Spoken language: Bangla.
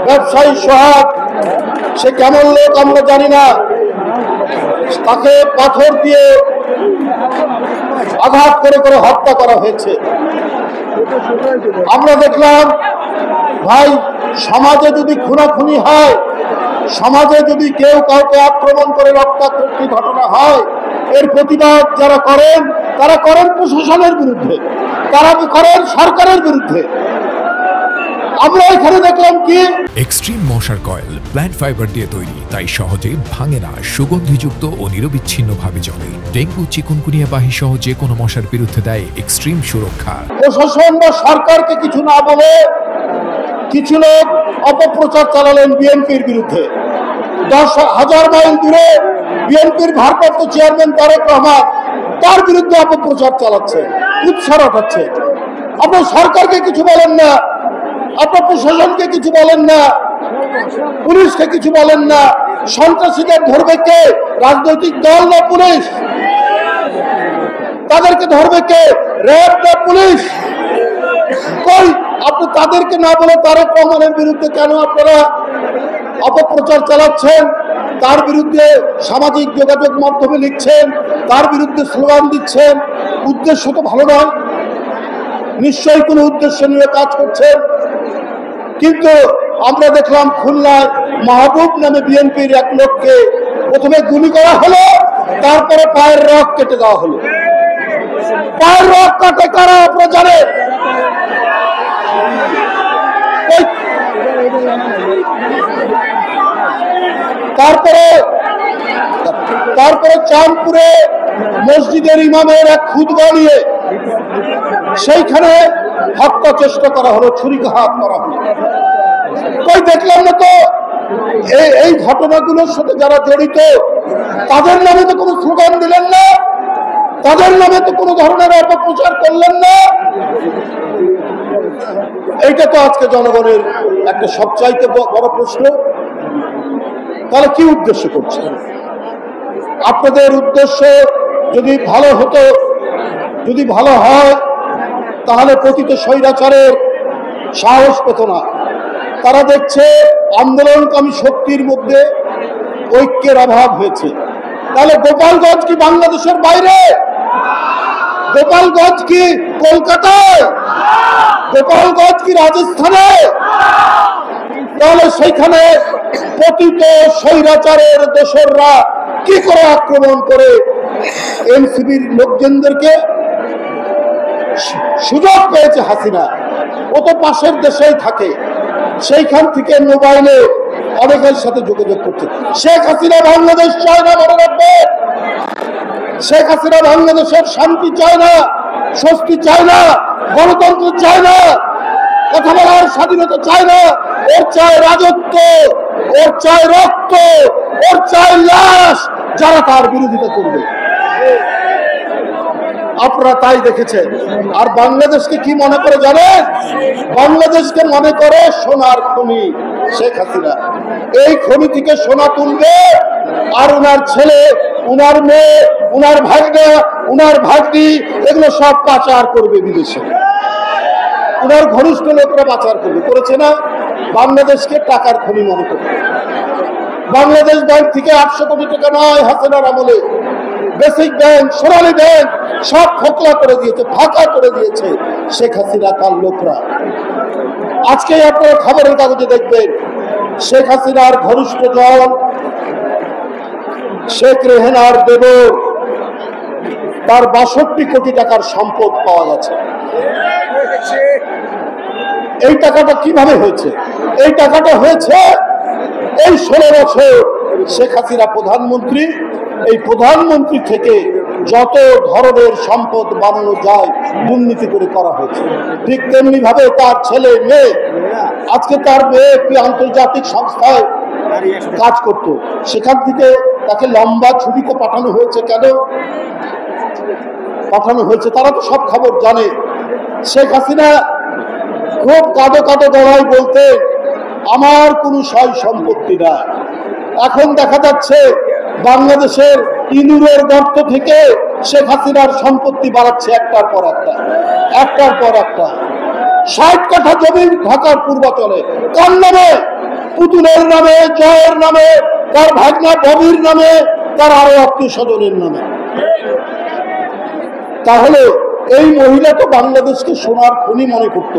ব্যবসায়ী সোহাগ, সে কেমন লোক আমরা জানি না, তাকে পাথর দিয়ে আঘাত করে করে হত্যা করা হয়েছে। আমরা দেখলাম ভাই, সমাজে যদি খুনাখুনি হয়, সমাজে যদি কেউ কাউকে আক্রমণ করে রক্তাক্ত ঘটনা হয়, এর প্রতিবাদ যারা করেন তারা করেন প্রশাসনের বিরুদ্ধে, তারা করেন সরকারের বিরুদ্ধে। আমরা এখানে দেখলাম কি এক্সট্রিম মশার কয়েল প্ল্যান্ট ফাইবার দিয়ে তৈরি, তাই সহজে ভাঙে না, সুগন্ধিযুক্ত ও নিরবিচ্ছিন্নভাবে জ্বলে। ডেঙ্গু, চিকুনগুনিয়া বাহি সহ যে কোনো মশার বিরুদ্ধে দেয় এক্সট্রিম সুরক্ষা। প্রশাসন বা সরকারকে কিছু না বলে কিছু লোক অপপ্রচার চালালেন বিএনপির বিরুদ্ধে। 10,000 মাইল দূরে বিএনপির ভারপ্রাপ্ত চেয়ারম্যান তারেক রহমান তার বিরুদ্ধে অপপ্রচার চালাচ্ছে, উৎসাহ উঠাচ্ছে। আপনার সরকারকে কিছু বলেন না, আপনার প্রশাসনকে কিছু বলেন না, পুলিশকে কিছু বলেন না। সন্ত্রাসীদের ধরবে কে? রাজনৈতিক দল না পুলিশ? তাদেরকে ধরবে কে? র্যাব না পুলিশ? কই, আপনি তাদেরকে না বলে তারেক রহমানের বিরুদ্ধে কেন আপনারা অপপ্রচার চালাচ্ছেন? তার বিরুদ্ধে সামাজিক যোগাযোগ মাধ্যমে লিখছেন, তার বিরুদ্ধে স্লোগান দিচ্ছেন। উদ্দেশ্য তো ভালো নয়, নিশ্চয়ই কোনো উদ্দেশ্য নিয়ে কাজ করছেন। কিন্তু আমরা দেখলাম খুলনায় মাহবুব নামে বিএনপির এক লোককে প্রথমে গুলি করা হলো, তারপরে পায়ের রক কেটে দেওয়া হলো। পায়ের রক কাটে কারা আপনারা জানেন? তারপরে চাঁদপুরে মসজিদের ইমামের এক খুতবা নিয়ে সেইখানে হত্যা চেষ্টা করা হলো, ছুরিকাঘাত করা হলো। কই দেখলাম না তো এই ঘটনাগুলোর সাথে যারা জড়িত তাদের নামে তো কোনো স্লোগান দিলেন না, তাদের নামে তো কোনো ধরনের অপপ্রচার করলেন না। এইটা তো আজকে জনগণের একটা সবচাইতে বড় প্রশ্ন। তাহলে কি উদ্দেশ্য করছেন? আপনাদের উদ্দেশ্য যদি ভালো হতো, যদি ভালো হয়, তাহলে পতিত স্বৈরাচারের সাহস পেত না। তারা দেখছে আন্দোলনকামী শক্তির মধ্যে ঐক্যের অভাব হয়েছে। তাহলে গোপালগঞ্জ কি বাংলাদেশের বাইরে? গোপালগঞ্জ কি কলকাতায়? গোপালগঞ্জ কি রাজস্থানে? তাহলে সেইখানে পতিত স্বৈরাচারের দোসররা কি করে আক্রমণ করে এনসিবির লোকজনদেরকে? সুযোগ পেয়েছে হাসিনা, ও তো পাশের দেশেই থাকে, সেইখান থেকে মোবাইলে অনেকের সাথে যোগাযোগ করছে। শেখ হাসিনা বাংলাদেশ চায় না, মনে রাখবে। শেখ হাসিনা বাংলাদেশের শান্তি চায় না, স্বস্তি চায় না, গণতন্ত্র চায় না, কথা বলার স্বাধীনতা চায় না। ওর চায় রাজত্ব, ওর চায় রক্ত, ওর চায় লাশ, যারা তার বিরোধিতা করবে। আপনারা তাই দেখেছেন। আর বাংলাদেশকে কি মনে করে জানেন? বাংলাদেশকে মনে করে সোনার খনি। শেখ হাসিনা এই খনি থেকে সোনা তুলবে, আর উনার ছেলে, উনার মেয়ে, উনার ভাগ্নে, উনার ভাগ্নি এগুলো সব পাচার করবে বিদেশে। উনার ঘনিষ্ঠ লোকরা পাচার করবে, করেছে না? বাংলাদেশকে টাকার খনি মনে করবে। বাংলাদেশ ব্যাংক থেকে 800 কোটি টাকা নয়, হাসিনার আমলে বেসিক ব্যাংক, সোনালী ব্যাংক সব খোকলা করে দিয়েছে, ফাঁকা করে দিয়েছে শেখ হাসিনা তার লোকরা। আজকে আপনারা খবরের কাগজে দেখবেন শেখ হাসিনার ঘনিষ্ঠ জন শেখ রেহানার দেবর, তার 62 কোটি টাকার সম্পদ পাওয়া গেছে। এই টাকাটা কিভাবে হয়েছে? এই টাকাটা হয়েছে এই 16 বছর শেখ হাসিনা প্রধানমন্ত্রী, এই প্রধানমন্ত্রী থেকে যত ধরনের সম্পদ বানানো যায় দুর্নীতি করে করা হয়েছে। ঠিক তেমনি ভাবে তার ছেলে মেয়ে, আজকে তার মেয়ে একটি আন্তর্জাতিক সংস্থায় কাজ করত, সেখান থেকে তাকে লম্বা ছুটিতে পাঠানো হয়েছে। কেন পাঠানো হয়েছে তারা তো সব খবর জানে। শেখ হাসিনা খুব কাঁদো কাঁদো গলায় বলতে, আমার কোনো সয় সম্পত্তি না। এখন দেখা যাচ্ছে বাংলাদেশের ইনুরের গর্ত থেকে শেখ হাসিনার সম্পত্তি বাড়াচ্ছে একটার পর একটা, একটার পর একটা। 60 কাঠা জমি ঢাকার পূর্বাঞ্চলে কার নামে? পুতুলের নামে, জয়ের নামে, তার ভাগনা ববির নামে, তার আরো আত্মীয় স্বজনের নামে। তাহলে এই মহিলা তো বাংলাদেশকে সোনার খনি মনে করত।